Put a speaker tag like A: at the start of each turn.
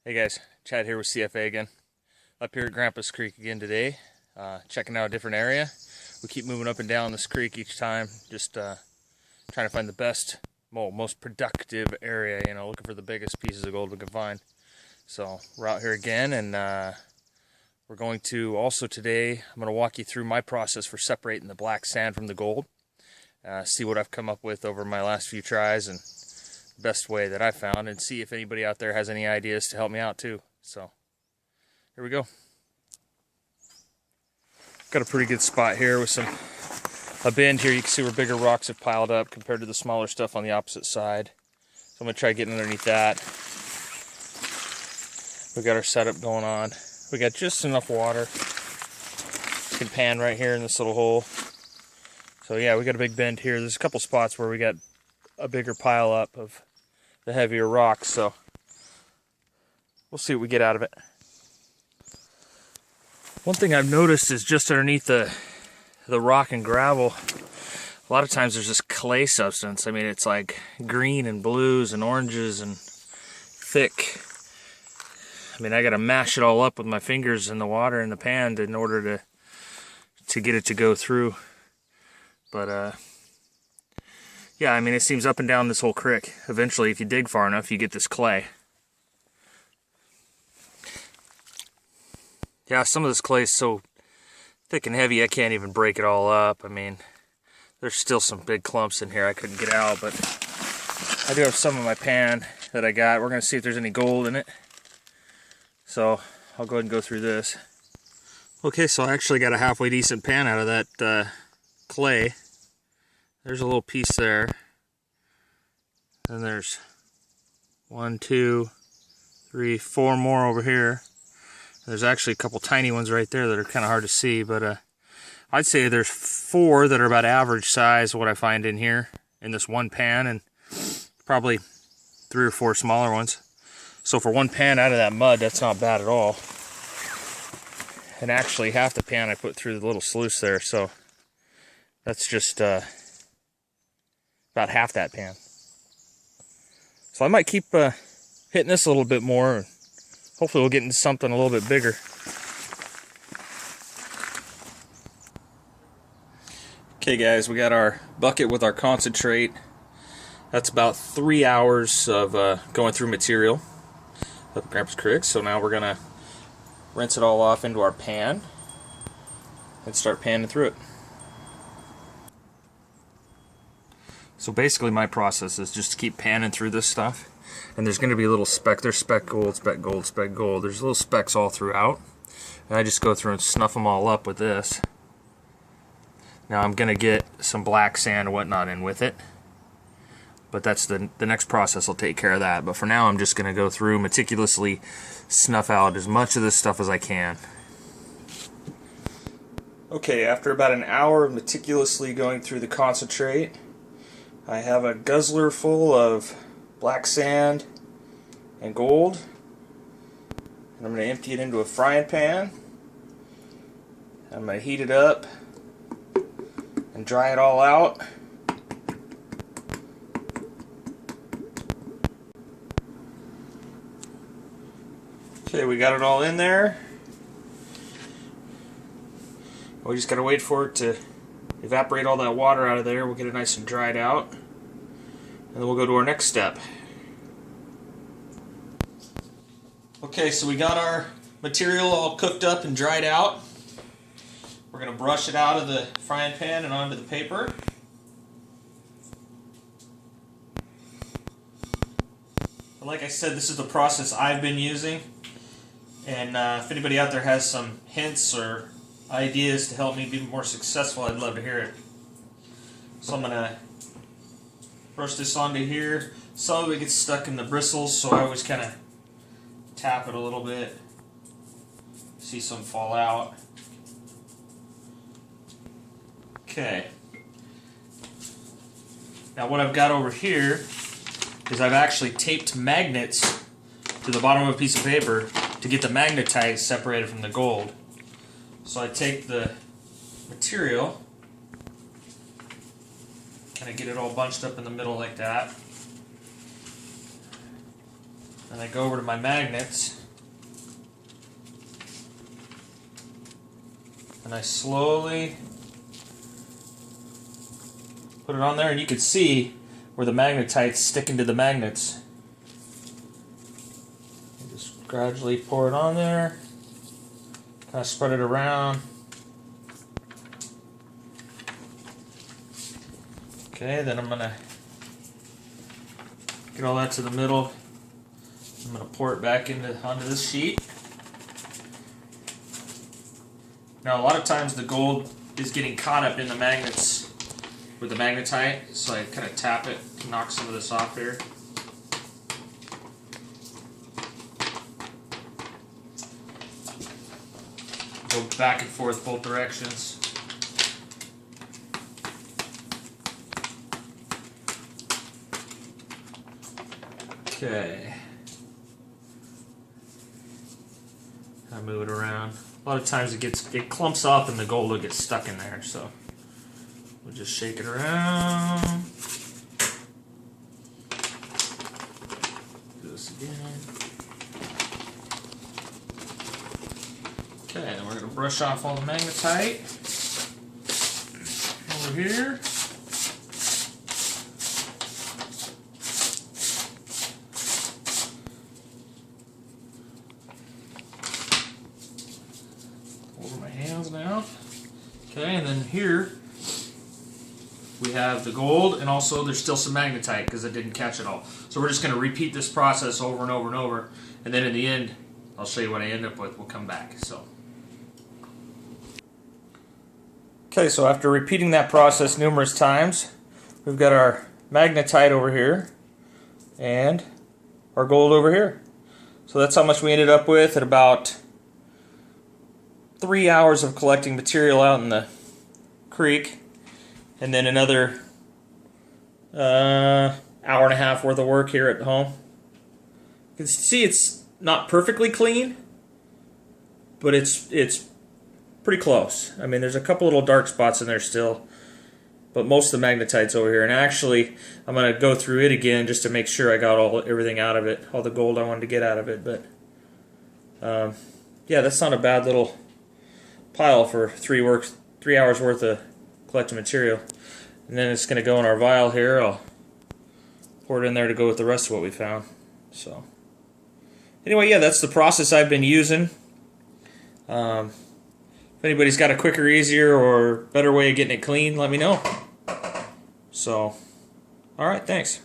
A: Hey guys, Chad here with CFA again. Up here at Grandpa's Creek again today, checking out a different area. We keep moving up and down this creek each time, just trying to find the best, most productive area, looking for the biggest pieces of gold we can find. So we're out here again, and we're going to also today, I'm going to walk you through my process for separating the black sand from the gold. See what I've come up with over my last few tries, and best way that I found, and see if anybody out there has any ideas to help me out too. So here we go. Got a pretty good spot here with a bend here. You can see where bigger rocks have piled up compared to the smaller stuff on the opposite side. So I'm gonna try getting underneath that. We got our setup going on. We got just enough water. You can pan right here in this little hole. So yeah, we got a big bend here. There's a couple spots where we got a bigger pile up of the heavier rocks, so we'll see what we get out of it. One thing I've noticed is just underneath the rock and gravel, a lot of times there's this clay substance. I mean, it's like green and blues and oranges and thick. I mean, I gotta mash it all up with my fingers in the water in the pan in order to get it to go through. But yeah, I mean, it seems up and down this whole creek. Eventually, if you dig far enough, you get this clay. Yeah, some of this clay is so thick and heavy, I can't even break it all up. I mean, there's still some big clumps in here I couldn't get out, but I do have some in my pan that I got. We're going to see if there's any gold in it. So, I'll go ahead and go through this. Okay, so I actually got a halfway decent pan out of that clay. There's a little piece there. And there's 1, 2, 3, 4 more over here. There's actually a couple tiny ones right there that are kind of hard to see, but I'd say there's 4 that are about average size, what I find in here, in this one pan, and probably 3 or 4 smaller ones. So for one pan out of that mud, that's not bad at all. And actually half the pan I put through the little sluice there, so that's just about half that pan. So I might keep hitting this a little bit more, and hopefully we'll get into something a little bit bigger. Okay guys, we got our bucket with our concentrate. That's about 3 hours of going through material up at Grandpa's Creek. So now we're gonna rinse it all off into our pan and start panning through it. So basically my process is just to keep panning through this stuff, and there's going to be a little speck. There's speck gold, speck gold, speck gold. There's little specks all throughout, and I just go through and snuff them all up with this. Now I'm going to get some black sand and whatnot in with it, but that's the next process will take care of that. But for now I'm just going to go through meticulously snuff out as much of this stuff as I can. Okay, after about an hour of meticulously going through the concentrate, I have a guzzler full of black sand and gold, and I'm going to empty it into a frying pan. I'm going to heat it up and dry it all out. Okay, we got it all in there. We just got to wait for it to evaporate all that water out of there. We'll get it nice and dried out, and then we'll go to our next step. Okay, so we got our material all cooked up and dried out. We're going to brush it out of the frying pan and onto the paper. But like I said, this is the process I've been using, and if anybody out there has some hints or ideas to help me be more successful, I'd love to hear it. So I'm going to brush this onto here. Some of it gets stuck in the bristles, so I always kind of tap it a little bit. See some fall out. Okay. Now what I've got over here is I've actually taped magnets to the bottom of a piece of paper to get the magnetite separated from the gold. So I take the material, kind of get it all bunched up in the middle like that. And I go over to my magnets. And I slowly put it on there, and you can see where the magnetite's sticking to the magnets. And just gradually pour it on there. Kind of spread it around. Okay, then I'm going to get all that to the middle. I'm going to pour it back onto this sheet. Now a lot of times the gold is getting caught up in the magnets with the magnetite, so I kind of tap it to knock some of this off here. Go back and forth both directions. Okay. I move it around. A lot of times it clumps up and the gold will get stuck in there, so we'll just shake it around. Do this again. Okay, then we're going to brush off all the magnetite over here. Over my hands now. Okay, and then here we have the gold, and also there's still some magnetite because it didn't catch it all. So we're just going to repeat this process over and over and over, and then in the end I'll show you what I end up with. We'll come back. Okay, so after repeating that process numerous times, we've got our magnetite over here and our gold over here. So that's how much we ended up with at about 3 hours of collecting material out in the creek, and then another hour and a half worth of work here at home. You can see it's not perfectly clean, but it's pretty close. I mean, there's a couple little dark spots in there still, but most of the magnetite's over here. And actually, I'm going to go through it again just to make sure I got everything out of it, all the gold I wanted to get out of it. But yeah, that's not a bad little pile for 3 hours worth of collected material. And then it's going to go in our vial here. I'll pour it in there to go with the rest of what we found. So anyway, yeah, that's the process I've been using. If anybody's got a quicker, easier, or better way of getting it clean, let me know. So, alright, thanks.